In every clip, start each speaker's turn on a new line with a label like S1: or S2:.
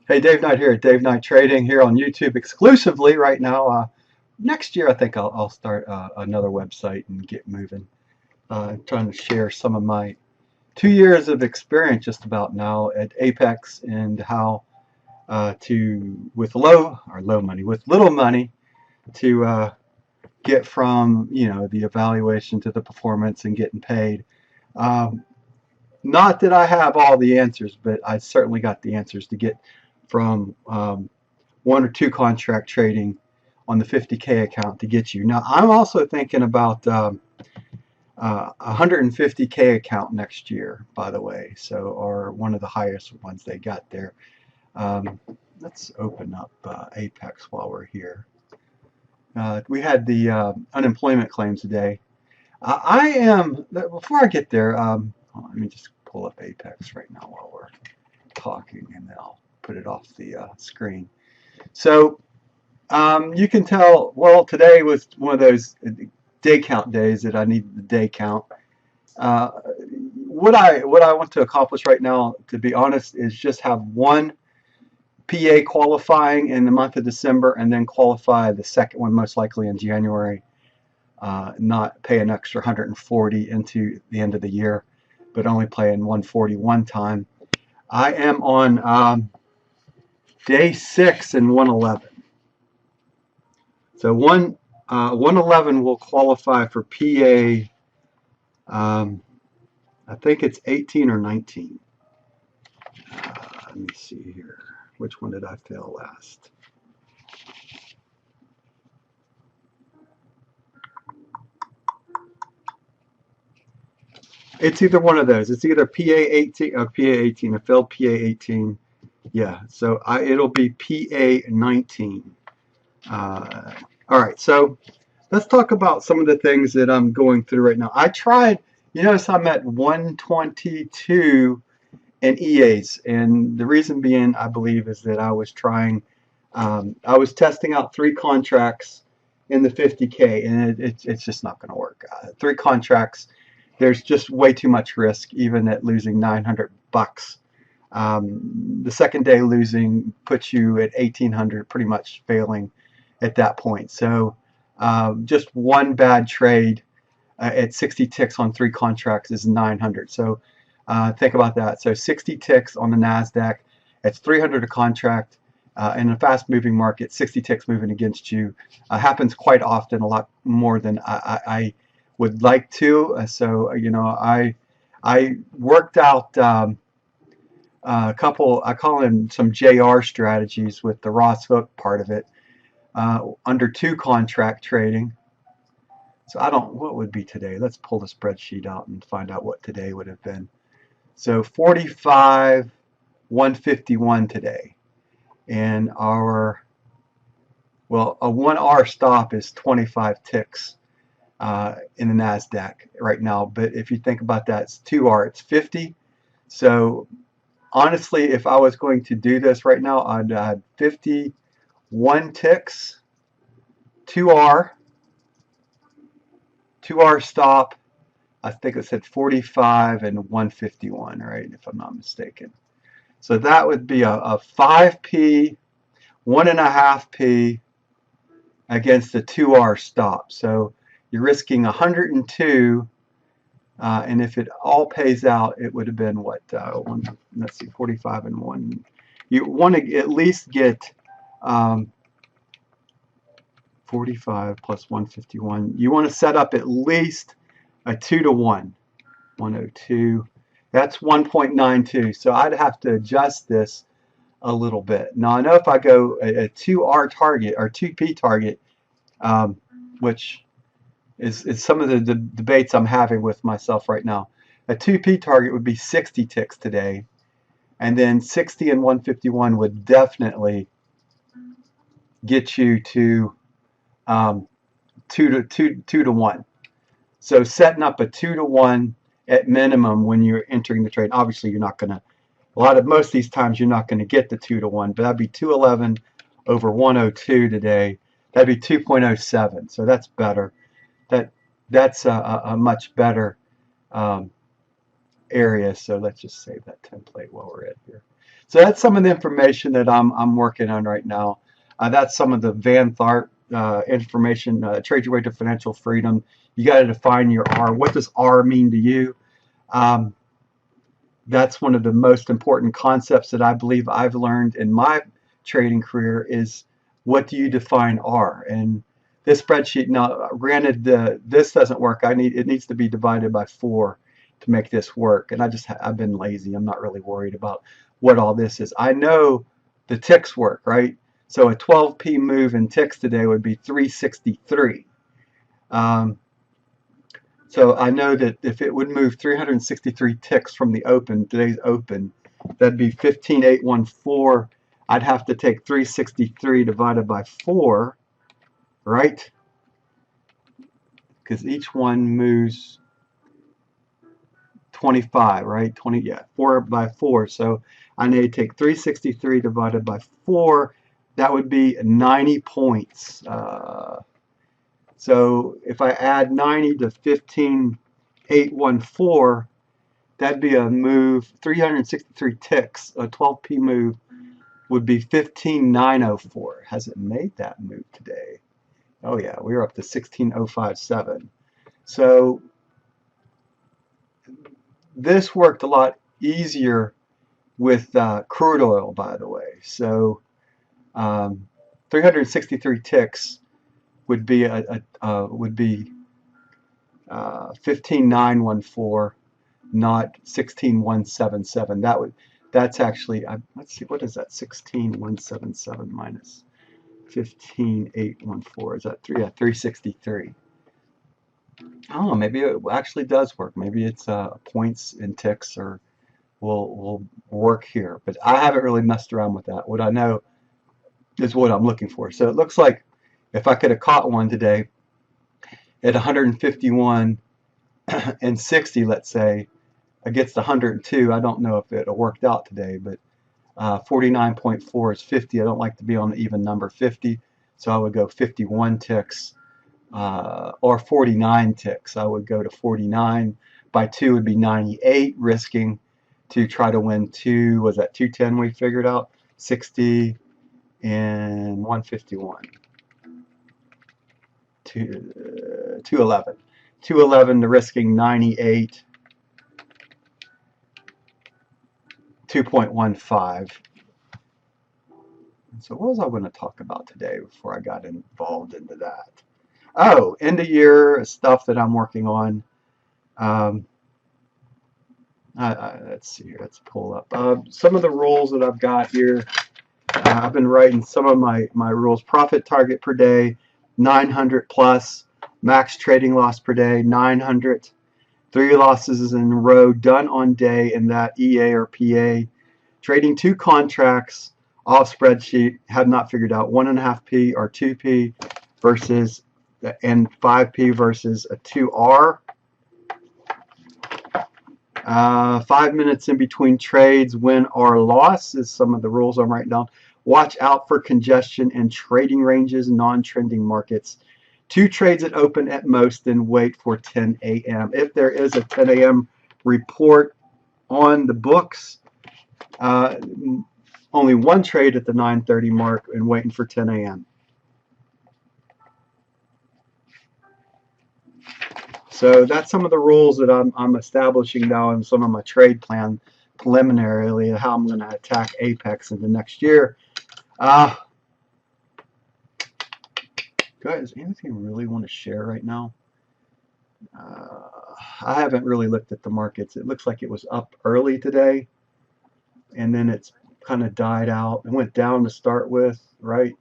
S1: Hey, Dave Knight here at Dave Knight Trading here on YouTube exclusively right now. Next year, I think I'll start another website and get moving. Trying to share some of my 2 years of experience just about now at Apex and how with low money, with little money to get from the evaluation to the performance and getting paid. Um, Not that I have all the answers, but I certainly got the answers to get from one or two contract trading on the 50K account to get you. Now, I'm also thinking about a 150K account next year, by the way, or one of the highest ones they got there. Um, let's open up Apex while we're here. We had the unemployment claims today. Before I get there, let me just pull up Apex right now while we're talking, and then I'll put it off the screen. So you can tell, well, today was one of those day count days that I needed the day count. Uh, what I want to accomplish right now, to be honest, is just have one PA qualifying in the month of December and then qualify the second one most likely in January. Not pay an extra 140 into the end of the year, but only play in 141 time. I am on day 6 and 111. So 111 will qualify for PA. I think it's 18 or 19. Let me see here. Which one did I fail last? It's either one of those. It's either PA 18 or PA 18. I failed PA 18. Yeah, so it'll be PA 19. All right, so let's talk about some of the things that I'm going through right now. I tried, you notice I'm at 122 in EAs, and the reason being, I believe, is that I was testing out 3 contracts in the 50K, and it's just not going to work. 3 contracts, there's just way too much risk, even at losing 900 bucks. The second day losing puts you at 1800, pretty much failing at that point. So just one bad trade at 60 ticks on 3 contracts is 900. So think about that. So 60 ticks on the NASDAQ, it's 300 a contract. In a fast-moving market, 60 ticks moving against you happens quite often, a lot more than I would like to. So I worked out a couple, I call them some JR strategies with the Ross hook part of it, under 2 contract trading. So what would be today? Let's pull the spreadsheet out and find out what today would have been. So 45, 151 today. And a 1 hour stop is 25 ticks in the NASDAQ right now. But if you think about that, it's 2R, it's 50. So honestly, if I was going to do this right now, I'd add 51 ticks, 2R stop. I think it said 45 and 151, right? If I'm not mistaken. So that would be a 5P, 1.5P against the 2R stop. So you're risking 102. And if it all pays out, it would have been what? Let's see, 45 and 1. You want to at least get 45 plus 151. You want to set up at least a 2 to 1. 102. That's 1.92. So I'd have to adjust this a little bit. Now I know if I go a 2R target or 2P target, which is some of the debates I'm having with myself right now. A 2P target would be 60 ticks today, and then 60 and 151 would definitely get you to 2 to 1. So setting up a 2 to 1 at minimum when you're entering the trade. Obviously, you're not going to. Most of these times you're not going to get the 2 to 1, but that'd be 211 over 102 today. That'd be 2.07. So that's better. That's a much better area. So let's just save that template while we're at here. So that's some of the information that I'm working on right now. That's some of the Van Tharp information. Trade your way to financial freedom. You got to define your R. What does R mean to you? Um, that's one of the most important concepts that I believe I've learned in my trading career is what do you define R? And this spreadsheet, now granted, this doesn't work. It needs to be divided by 4 to make this work. And I've been lazy. I'm not really worried about what all this is. I know the ticks work, right? So a 12p move in ticks today would be 363. Um, so I know that if it would move 363 ticks from the open, today's open, that'd be 15,814. I'd have to take 363 divided by 4, right? Because each one moves 25, right? 20, yeah, 4 by 4. So I need to take 363 divided by 4. That would be 90 points. So if I add 90 to 15,814, that'd be a move, 363 ticks, a 12p move would be 15,904. Has it made that move today? Oh yeah, we're up to 16,057. So this worked a lot easier with crude oil, by the way. So 363 ticks would be 15,914, not 16,177. That's actually, let's see, what is that? 16,177 minus 15,814. Is that 363? I don't know. Maybe it actually does work. Maybe it's points and ticks or will work here. But I haven't really messed around with that. What I know is what I'm looking for. So it looks like if I could have caught one today at 151 and 60, let's say, against 102, I don't know if it worked out today, but 49.4 is 50. I don't like to be on the even number 50, so I would go 51 ticks or 49 ticks. I would go to 49 by 2 would be 98, risking to try to win 2. Was that 210 we figured out? 60 and 151. 211. 211 to risking 98. 2.15. So what was I going to talk about today before I got involved into that? Oh, end of year stuff that I'm working on. Let's see here. Let's pull up some of the rules that I've got here. I've been writing some of my rules. Profit target per day, 900 plus. Max trading loss per day, 900. 3 losses in a row done on day in that EA or PA. Trading 2 contracts off spreadsheet, have not figured out 1.5p or 2p versus and 5p versus a 2R. 5 minutes in between trades, win or loss is some of the rules I'm writing down. Watch out for congestion in trading ranges, non-trending markets. 2 trades at open at most, and wait for 10 a.m. If there is a 10 a.m. report on the books, only 1 trade at the 9:30 mark and waiting for 10 a.m. So that's some of the rules that I'm establishing now in some of my trade plan preliminarily, how I'm going to attack Apex in the next year. Guys, anything I really want to share right now? I haven't really looked at the markets. It looks like it was up early today, and then it's kind of died out. It went down to start with, right?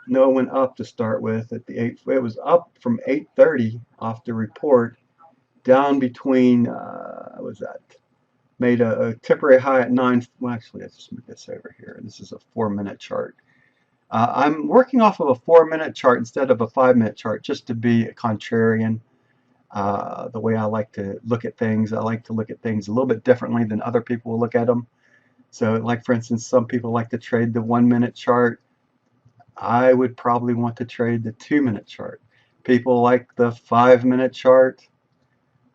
S1: No, it went up to start with at the 8. It was up from 8:30 off the report, down between. What was that? Made a temporary high at 9. Well, actually, let's just move this over here. This is a 4-minute chart. I'm working off of a 4-minute chart instead of a 5-minute chart, just to be a contrarian. The way I like to look at things, I like to look at things a little bit differently than other people will look at them. So, like for instance, some people like to trade the 1-minute chart. I would probably want to trade the 2-minute chart. People like the 5-minute chart.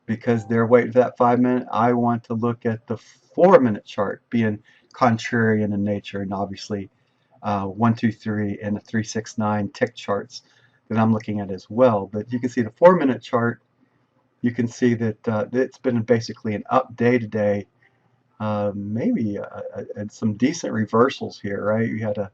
S1: because they're waiting for that 5 minute, I want to look at the 4 minute chart, being contrarian in nature, and obviously 1, 2, 3, and the 3, 6, 9 tick charts that I'm looking at as well. But you can see the 4 minute chart. You can see that it's been basically an up day today. Maybe some decent reversals here, right? You had a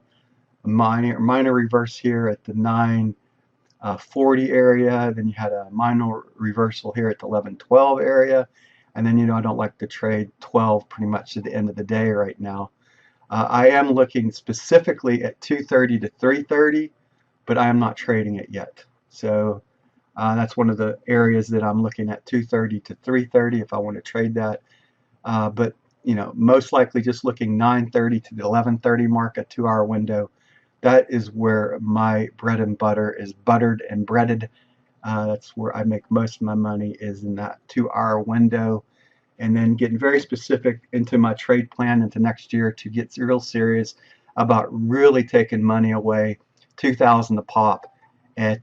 S1: minor reverse here at the 940 area. Then you had a minor reversal here at the 1112 area. And then, I don't like to trade 12 pretty much to the end of the day right now. I am looking specifically at 230 to 330, but I am not trading it yet. So that's one of the areas that I'm looking at, 230 to 330 if I want to trade that. But most likely just looking 930 to the 1130 mark, a 2-hour window. That is where my bread and butter is buttered and breaded. That's where I make most of my money, is in that 2-hour window. And then getting very specific into my trade plan into next year to get real serious about really taking money away, 2,000 a pop at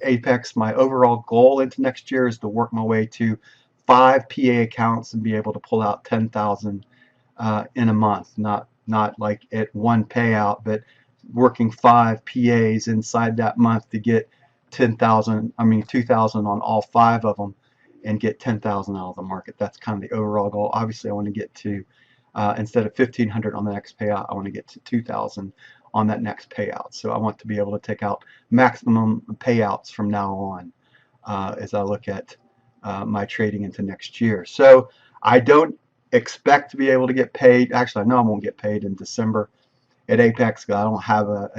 S1: Apex. My overall goal into next year is to work my way to 5 PA accounts and be able to pull out 10,000 in a month. Not like at one payout, but working 5 PAs inside that month to get 10,000. I mean 2,000 on all 5 of them, and get 10,000 out of the market. That's kind of the overall goal. Obviously, I want to get to instead of 1,500 on the next payout, I want to get to 2,000 on that next payout. So I want to be able to take out maximum payouts from now on as I look at my trading into next year. So I don't expect to be able to get paid. Actually, I know I won't get paid in December at Apex because I don't have a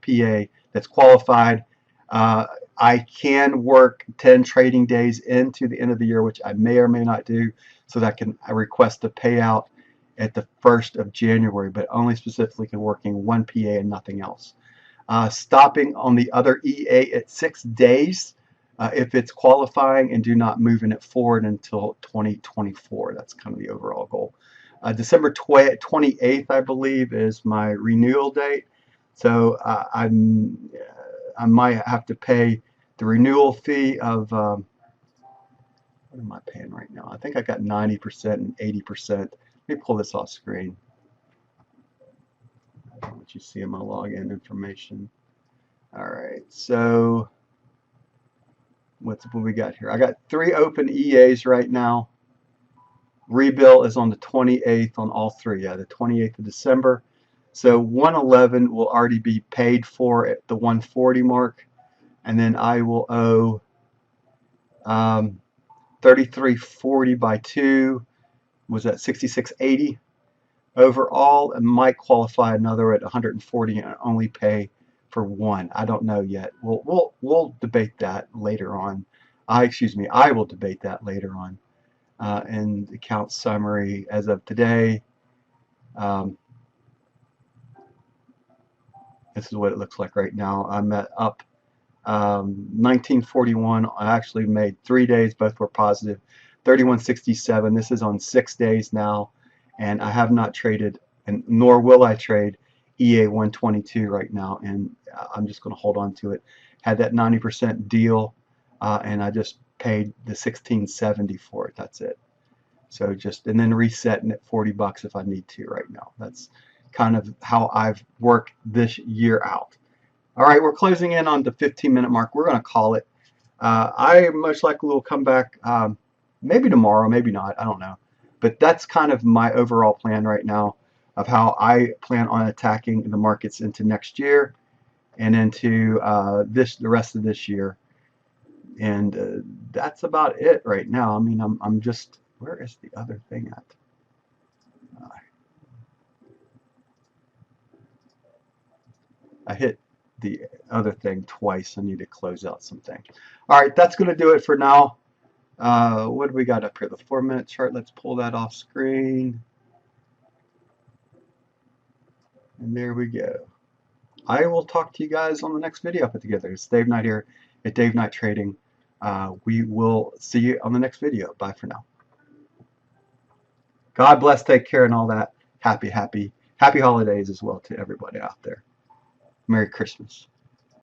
S1: PA that's qualified. I can work 10 trading days into the end of the year, which I may or may not do, so that I can request a payout at the 1st of January, but only specifically working 1 PA and nothing else. Stopping on the other EA at 6 days if it's qualifying, and do not moving it forward until 2024. That's kind of the overall goal. December 28th, I believe, is my renewal date. So I might have to pay the renewal fee of, what am I paying right now? I think I got 90% and 80%. Let me pull this off screen. What you see in my login information. All right, so what we got here? I got 3 open EAs right now. Rebill is on the 28th on all 3. Yeah, the 28th of December. So 111 will already be paid for at the 140 mark, and then I will owe 3340 by 2 was at 6680 overall, and might qualify another at 140 and only pay for 1. I don't know yet. We'll debate that later on. I will debate that later on. In the account summary as of today, this is what it looks like right now. I'm up 1941. I actually made 3 days, both were positive. 3167. This is on 6 days now, and I have not traded, and nor will I trade EA 122 right now, and I'm just going to hold on to it. Had that 90% deal, and I just paid the 1670 for it. That's it. So and then resetting at 40 bucks if I need to right now. That's kind of how I've worked this year out. All right, we're closing in on the 15-minute mark. We're going to call it. I most likely will come back maybe tomorrow, maybe not. I don't know. But that's kind of my overall plan right now of how I plan on attacking the markets into next year and into the rest of this year. And that's about it right now. I mean, I'm just, where is the other thing at? I hit the other thing twice. I need to close out some things. All right, that's going to do it for now. What do we got up here? The 4-minute chart. Let's pull that off screen. And there we go. I will talk to you guys on the next video I put together. It's Dave Knight here at Dave Knight Trading. We will see you on the next video. Bye for now. God bless, take care, and all that. Happy holidays as well to everybody out there. Merry Christmas.